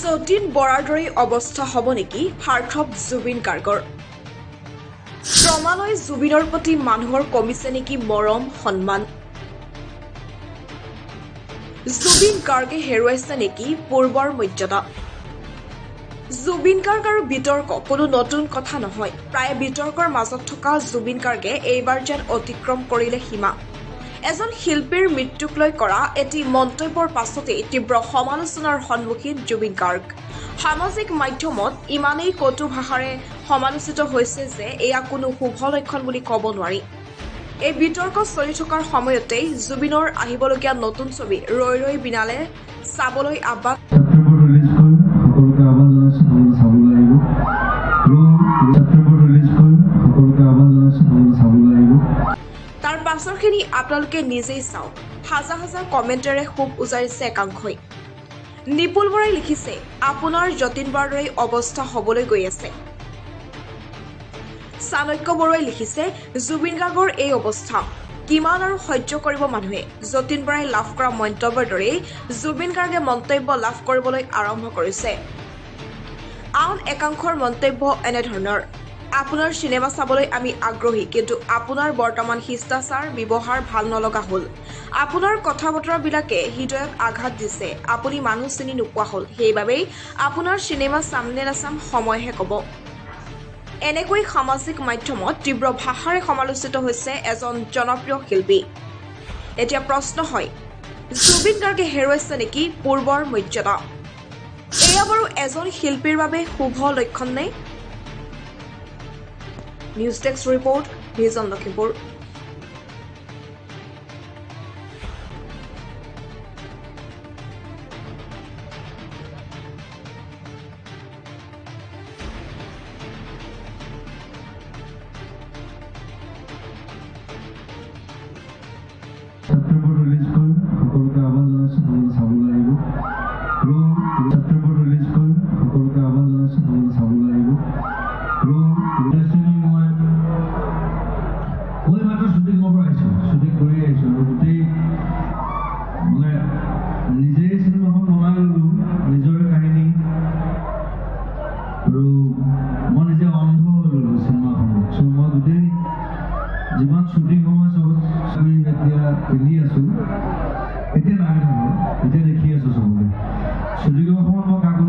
JATIN বৰাৰ দৰে অৱস্থা হ'ব নেকি হাৰ্থব জুবিন গাৰ্গৰ ক্ৰমান্বয়ে জুবিনৰ প্ৰতি মানুহৰ কমিছে নেকি মৰম সন্মান জুবিন গাৰ্গে হেৰুৱাইছে নেকি পূৰ্বৰ মৰ্যাদা জুবিন গাৰ্গ আৰু বিতৰ্ক কোনো নতুন কথা নহয় প্ৰায় বিতৰ্কৰ মাজত থকা জুবিন গাৰ্গে এইবাৰ যেন অতিক্ৰম কৰিলে সীমা এজন শিল্পীৰ মৃত্যুক লৈ কৰা এটি মন্তব্যৰ পাছতে তীব্ৰ সমালোচনাৰ সন্মুখীন জুবিন গাৰ্গ সামাজিক মাধ্যমত ইমানেই কটু ভাষাৰে সমালোচিত হৈছে যে এয়া কোনো শুভ লক্ষণ বুলি ক'ব নোৱাৰি এই বিতৰ্ক চলি থকাৰ সময়তেই জুবিনৰ আহিবলগীয়া নতুন ছবি ৰৈ ৰৈ বিনালে চাবলৈ আহ্বান তাৰ পাছৰখিনি আপোনালোকে নিজেই চাওক হাজাৰ হাজাৰ কমেণ্টেৰে খুব উজাৰিছে একাংশই নিপুল বৰাই লিখিছে আপোনাৰ যতীন বৰাৰ দৰে অৱস্থা হ'বলৈ গৈ আছে চাণক্য বৰুৱাই লিখিছে জুবিন গাৰ্গৰ এই অৱস্থা কিমান আৰু সহ্য কৰিব মানুহে যতীন বৰাই লাভ কৰা মন্তব্যৰ দৰেই জুবিন গাৰ্গে মন্তব্য লাভ কৰিবলৈ আৰম্ভ কৰিছে আন একাংশৰ মন্তব্য এনেধৰণৰ আপোনাৰ সিনেমা চাবলৈ আমি আগ্ৰহী কিন্তু আপোনাৰ বৰ্তমান শিষ্টাচাৰ ব্যৱহাৰ ভাল নলগা হ'ল আপোনাৰ কথা বতৰাবিলাকে হৃদয়ত আঘাত দিছে আপুনি মানুহ চিনি নোপোৱা হ'ল সেইবাবেই আপোনাৰ সিনেমা চামনে নাচাম সময়হে ক'ব এনেকৈ সামাজিক মাধ্যমত তীব্ৰ ভাষাৰে সমালোচিত হৈছে এজন জনপ্ৰিয় শিল্পী এতিয়া প্ৰশ্ন হয় জুবিন গাৰ্গে হেৰুৱাইছে নেকি পূৰ্বৰ মৰ্যাদা এয়া বাৰু এজন শিল্পীৰ বাবে শুভ লক্ষণ নে news desk report vision Lakhimpur যিমান শ্বুটিং সময় ছবি এতিয়া পিন্ধি আছো এতিয়া নাই নহয় এতিয়া দেখি আছো চবকে শ্বুটিঙৰ সময়ত মই কাকো